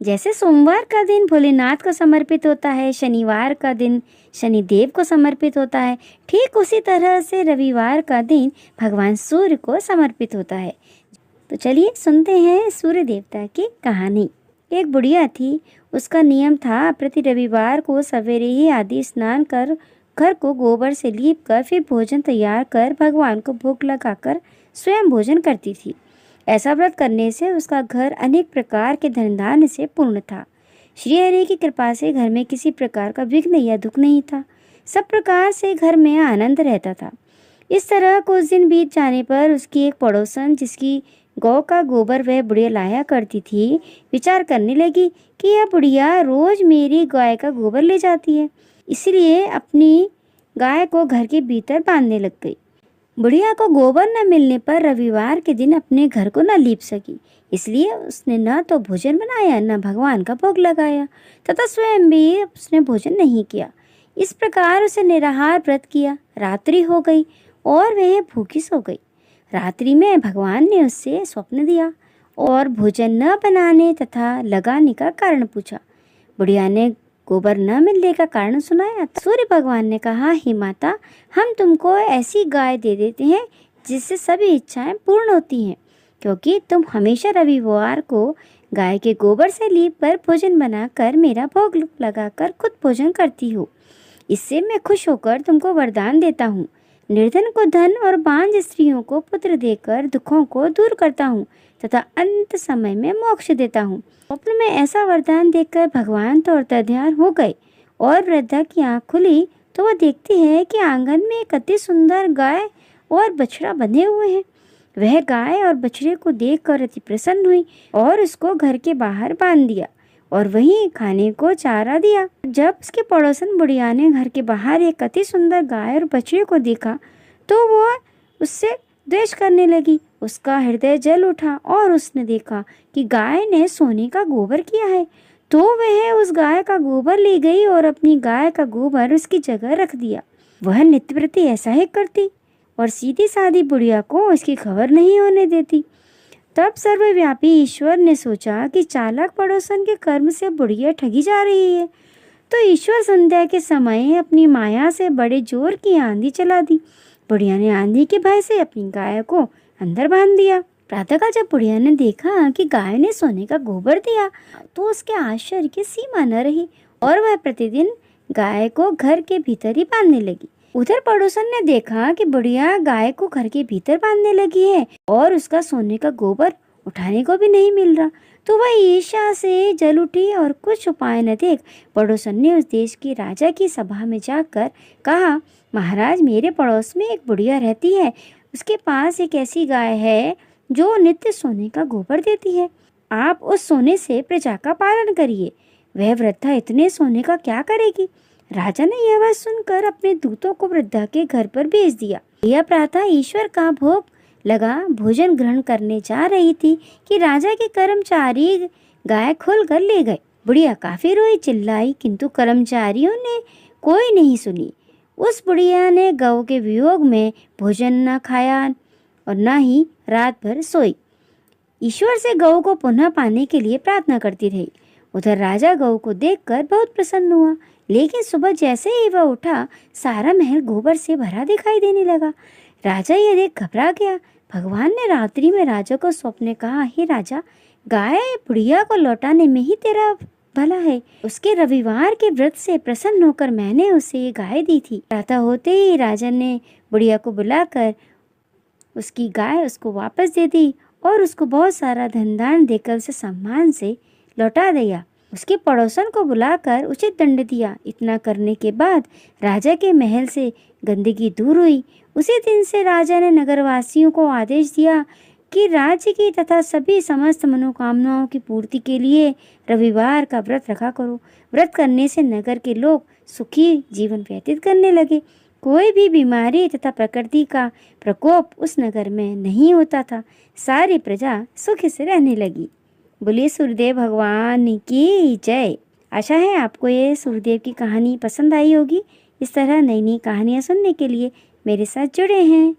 जैसे सोमवार का दिन भोलेनाथ को समर्पित होता है, शनिवार का दिन शनिदेव को समर्पित होता है, ठीक उसी तरह से रविवार का दिन भगवान सूर्य को समर्पित होता है। तो चलिए सुनते हैं सूर्य देवता की कहानी। एक बुढ़िया थी। उसका नियम था प्रति रविवार को सवेरे ही आदि स्नान कर घर को गोबर से लीप कर फिर भोजन तैयार कर भगवान को भोग लगाकर स्वयं भोजन करती थी। ऐसा व्रत करने से उसका घर अनेक प्रकार के धन धान्य से पूर्ण था। श्री हरि की कृपा से घर में किसी प्रकार का विघ्न या दुख नहीं था। सब प्रकार से घर में आनंद रहता था। इस तरह कुछ दिन बीत जाने पर उसकी एक पड़ोसन, जिसकी गौ का गोबर वह बुढ़िया लाया करती थी, विचार करने लगी कि यह बुढ़िया रोज मेरी गाय का गोबर ले जाती है, इसलिए अपनी गाय को घर के भीतर बांधने लग गई। बुढ़िया को गोबर न मिलने पर रविवार के दिन अपने घर को न लीप सकी, इसलिए उसने न तो भोजन बनाया न भगवान का भोग लगाया तथा स्वयं भी उसने भोजन नहीं किया। इस प्रकार उसे निराहार व्रत किया। रात्रि हो गई और वह भूखी सो गई। रात्रि में भगवान ने उससे स्वप्न दिया और भोजन न बनाने तथा लगाने का कारण पूछा। बुढ़िया ने गोबर न मिलने का कारण सुनाया। सूर्य भगवान ने कहा, हे माता, हम तुमको ऐसी गाय दे देते हैं जिससे सभी इच्छाएं पूर्ण होती हैं, क्योंकि तुम हमेशा रविवार को गाय के गोबर से लीप कर भोजन बनाकर मेरा भोग लगाकर खुद भोजन करती हो। इससे मैं खुश होकर तुमको वरदान देता हूँ। निर्धन को धन और बांझ स्त्रियों को पुत्र देकर दुखों को दूर करता हूँ तथा अंत समय में मोक्ष देता हूँ। स्वप्न में ऐसा वरदान देखकर भगवान तो अंतर्ध्यान हो गए और वृद्धा की आंख खुली तो वह देखती है कि आंगन में एक अति सुंदर गाय और बछड़ा बंधे हुए हैं। वह गाय और बछड़े को देखकर अति प्रसन्न हुई और उसको घर के बाहर बांध दिया और वहीं खाने को चारा दिया। जब उसके पड़ोसन बुढ़िया ने घर के बाहर एक अति सुंदर गाय और बछड़े को देखा तो वह उससे द्वेष करने लगी। उसका हृदय जल उठा और उसने देखा कि गाय ने सोने का गोबर किया है, तो वह उस गाय का गोबर ले गई और अपनी गाय का गोबर उसकी जगह रख दिया। वह नित्य प्रति ऐसा ही करती और सीधी सादी बुढ़िया को उसकी खबर नहीं होने देती। तब सर्वव्यापी ईश्वर ने सोचा कि चालाक पड़ोसन के कर्म से बुढ़िया ठगी जा रही है, तो ईश्वर संध्या के समय अपनी माया से बड़े जोर की आंधी चला दी। बुढ़िया ने आंधी के भय से अपनी गाय को अंदर बांध दिया। प्रातःकाल जब बुढ़िया ने देखा कि गाय ने सोने का गोबर दिया तो उसके आश्चर्य की सीमा न रही और वह प्रतिदिन गाय को घर के भीतर ही बांधने लगी। उधर पड़ोसन ने देखा कि बुढ़िया गाय को घर के भीतर बांधने लगी है और उसका सोने का गोबर उठाने को भी नहीं मिल रहा, तो वह ईर्ष्या से जल उठी और कुछ उपाय न देख पड़ोसन ने उस देश के राजा की सभा में जाकर कहा, महाराज, मेरे पड़ोस में एक बुढ़िया रहती है। उसके पास एक ऐसी गाय है जो नित्य सोने का गोबर देती है। आप उस सोने से प्रजा का पालन करिए। वह वृद्धा इतने सोने का क्या करेगी? राजा ने यह बात सुनकर अपने दूतों को वृद्धा के घर पर भेज दिया। यह प्रातः ईश्वर का भोग लगा भोजन ग्रहण करने जा रही थी कि राजा के कर्मचारी गाय खोल कर ले गए। बुढ़िया काफी रोई, चिल्लाई, किंतु कर्मचारियों ने कोई नहीं सुनी। उस बुढ़िया ने गौ के वियोग में भोजन न खाया और न ही रात भर सोई। ईश्वर से गौ को पुनः पाने के लिए प्रार्थना करती रही। उधर राजा गौ को देखकर बहुत प्रसन्न हुआ, लेकिन सुबह जैसे ही वह उठा सारा महल गोबर से भरा दिखाई देने लगा। राजा यह देख घबरा गया। भगवान ने रात्रि में राजा को स्वप्न में कहा, हे राजा, गाय बुढ़िया को लौटाने में ही तेरा भला है। उसके रविवार के व्रत से प्रसन्न होकर मैंने उसे ये गाय दी थी। प्रातः होते ही राजा ने बुढ़िया को बुलाकर उसकी गाय उसको वापस दे दी और उसको बहुत सारा धन दान देकर उसे सम्मान से लौटा दिया। उसके पड़ोसन को बुलाकर उचित दंड दिया। इतना करने के बाद राजा के महल से गंदगी दूर हुई। उसी दिन से राजा ने नगरवासियों को आदेश दिया कि राज्य की तथा सभी समस्त मनोकामनाओं की पूर्ति के लिए रविवार का व्रत रखा करो। व्रत करने से नगर के लोग सुखी जीवन व्यतीत करने लगे। कोई भी बीमारी तथा प्रकृति का प्रकोप उस नगर में नहीं होता था। सारी प्रजा सुख से रहने लगी। बोलिए सूर्यदेव भगवान की जय। आशा है आपको ये सूर्यदेव की कहानी पसंद आई होगी। इस तरह नई नई कहानियाँ सुनने के लिए मेरे साथ जुड़े हैं।